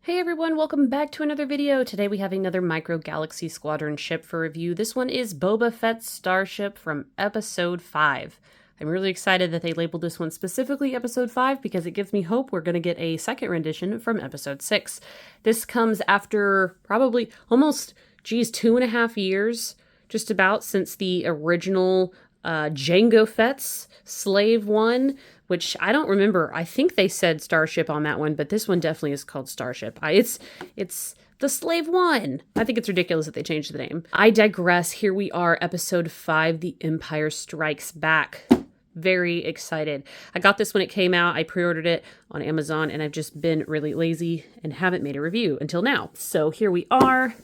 Hey everyone, welcome back to another video. Today we have another Micro Galaxy Squadron ship for review. This one is Boba Fett's Starship from Episode 5. I'm really excited that they labeled this one specifically Episode 5 because it gives me hope we're going to get a second rendition from Episode 6. This comes after probably almost, 2.5 years, just about, since the original Jango Fett's Slave 1, which I don't remember. I think they said Starship on that one, but this one definitely is called Starship. It's the Slave 1. I think it's ridiculous that they changed the name. I digress. Here we are, Episode 5, The Empire Strikes Back. Very excited. I got this when it came out. I pre-ordered it on Amazon, and I've just been really lazy and haven't made a review until now. So here we are.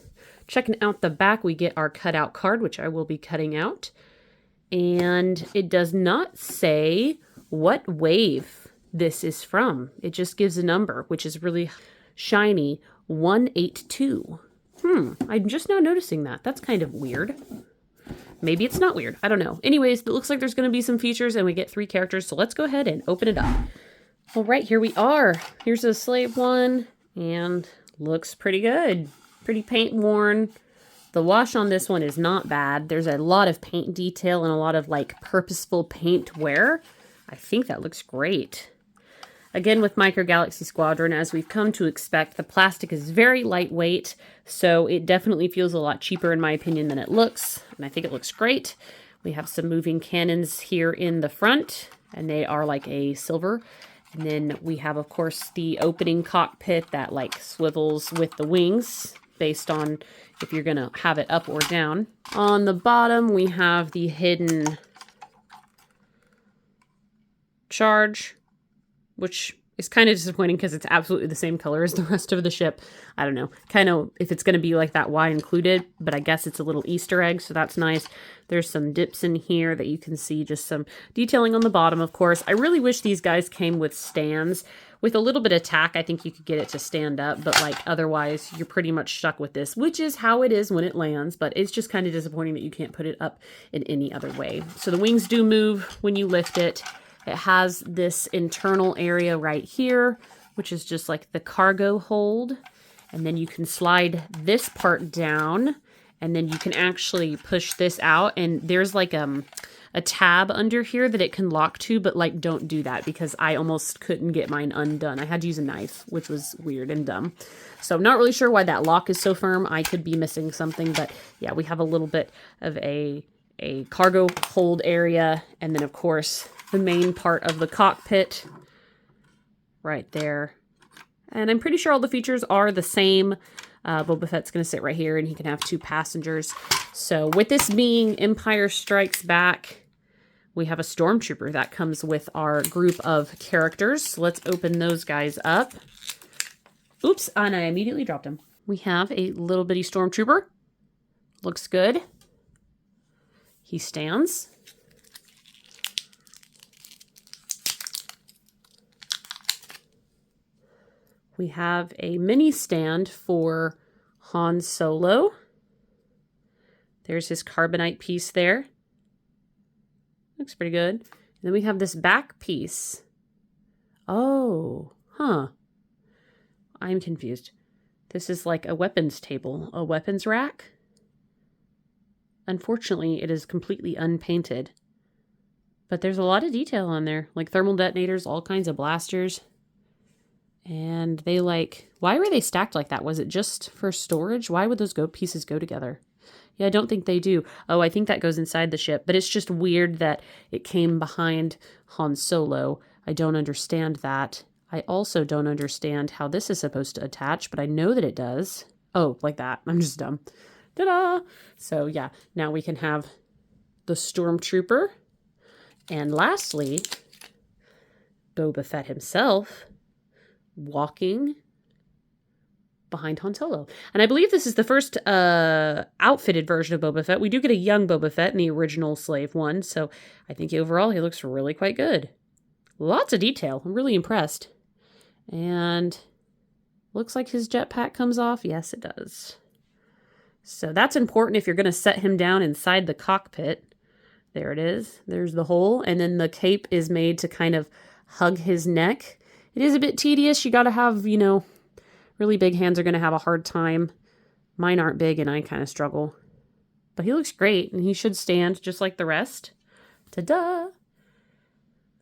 Checking out the back, we get our cutout card, which I will be cutting out. And it does not say what wave this is from. It just gives a number, which is really shiny, 182. I'm just now noticing that. That's kind of weird. Maybe it's not weird. I don't know. Anyways, it looks like there's going to be some features and we get 3 characters. So let's go ahead and open it up. All right, here we are. Here's the Slave 1 and looks pretty good. Pretty paint worn. The wash on this one is not bad. There's a lot of paint detail and a lot of like purposeful paint wear. I think that looks great. Again, with Micro Galaxy Squadron, as we've come to expect, the plastic is very lightweight, so it definitely feels a lot cheaper in my opinion than it looks, and I think it looks great. We have some moving cannons here in the front, and they are like a silver. And then we have, of course, the opening cockpit that like swivels with the wings, based on if you're going to have it up or down. On the bottom, we have the hidden charge, which is kind of disappointing because it's absolutely the same color as the rest of the ship. I don't know, kind of if it's going to be like that, why included? But I guess it's a little Easter egg, so that's nice. There's some dips in here that you can see, just some detailing on the bottom, of course. I really wish these guys came with stands. With a little bit of tack, I think you could get it to stand up, but like otherwise, you're pretty much stuck with this, which is how it is when it lands, but it's just kind of disappointing that you can't put it up in any other way. So the wings do move when you lift it. It has this internal area right here, which is just like the cargo hold. And then you can slide this part down, and then you can actually push this out. And there's like a tab under here that it can lock to, but like don't do that because I almost couldn't get mine undone. I had to use a knife, which was weird and dumb. So I'm not really sure why that lock is so firm. I could be missing something, but yeah, we have a little bit of a cargo hold area. And then of course the main part of the cockpit right there. And I'm pretty sure all the features are the same. Boba Fett's going to sit right here and he can have 2 passengers. So with this being Empire Strikes Back, we have a stormtrooper that comes with our group of characters. So let's open those guys up. Oops, and I immediately dropped him. We have a little bitty stormtrooper. Looks good. He stands. We have a mini stand for Han Solo. There's his carbonite piece there. Looks pretty good. And then we have this back piece. Oh, huh. I'm confused. This is like a weapons table, a weapons rack. Unfortunately, it is completely unpainted. But there's a lot of detail on there, like thermal detonators, all kinds of blasters. And they why were they stacked like that? Was it just for storage? Why would those pieces go together? Yeah, I don't think they do. Oh, I think that goes inside the ship, but it's just weird that it came behind Han Solo. I don't understand that. I also don't understand how this is supposed to attach, but I know that it does. Oh, like that. I'm just dumb. Ta-da! So yeah, now we can have the Stormtrooper. And lastly, Boba Fett himself walking behind Han Solo. And I believe this is the first outfitted version of Boba Fett. We do get a young Boba Fett in the original Slave 1, so I think overall he looks really quite good. Lots of detail. I'm really impressed. And looks like his jetpack comes off. Yes, it does. So that's important if you're going to set him down inside the cockpit. There it is. There's the hole. And then the cape is made to kind of hug his neck. It is a bit tedious. You got to have, Really big hands are going to have a hard time. Mine aren't big and I kind of struggle. But he looks great and he should stand just like the rest. Ta-da!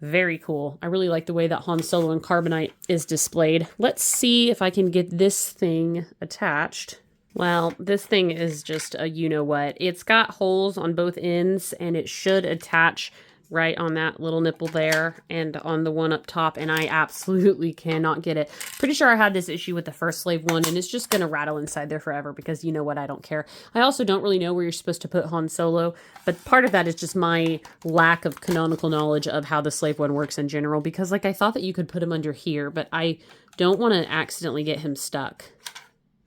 Very cool. I really like the way that Han Solo and Carbonite is displayed. Let's see if I can get this thing attached. Well, this thing is just a you-know-what. It's got holes on both ends, and it should attach right on that little nipple there and on the one up top, and I absolutely cannot get it. Pretty sure I had this issue with the first Slave one, and it's just going to rattle inside there forever because you know what, I don't care. I also don't really know where you're supposed to put Han Solo, but part of that is just my lack of canonical knowledge of how the Slave one works in general, because like I thought that you could put him under here, but I don't want to accidentally get him stuck.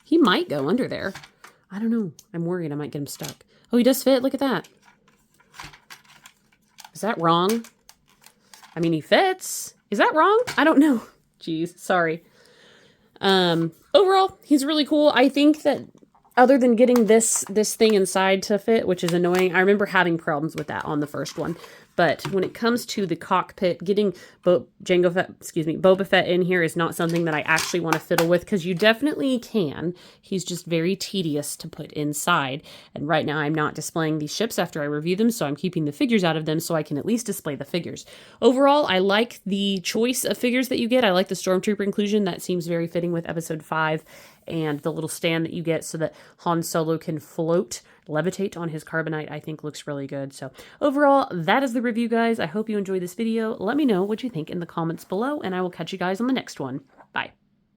He might go under there. I don't know. I'm worried I might get him stuck. Oh, he does fit. Look at that. Is that wrong? I mean, he fits. Is that wrong? I don't know. Jeez, sorry. Overall, he's really cool. I think that other than getting this thing inside to fit, which is annoying, I remember having problems with that on the first one. But when it comes to the cockpit, getting Boba Fett in here is not something that I actually want to fiddle with, because you definitely can. He's just very tedious to put inside. And right now I'm not displaying these ships after I review them, so I'm keeping the figures out of them so I can at least display the figures. Overall, I like the choice of figures that you get. I like the Stormtrooper inclusion. That seems very fitting with Episode 5. And the little stand that you get so that Han Solo can levitate on his Carbonite, I think looks really good. So overall, that is the review, guys. I hope you enjoyed this video. Let me know what you think in the comments below, and I will catch you guys on the next one. Bye.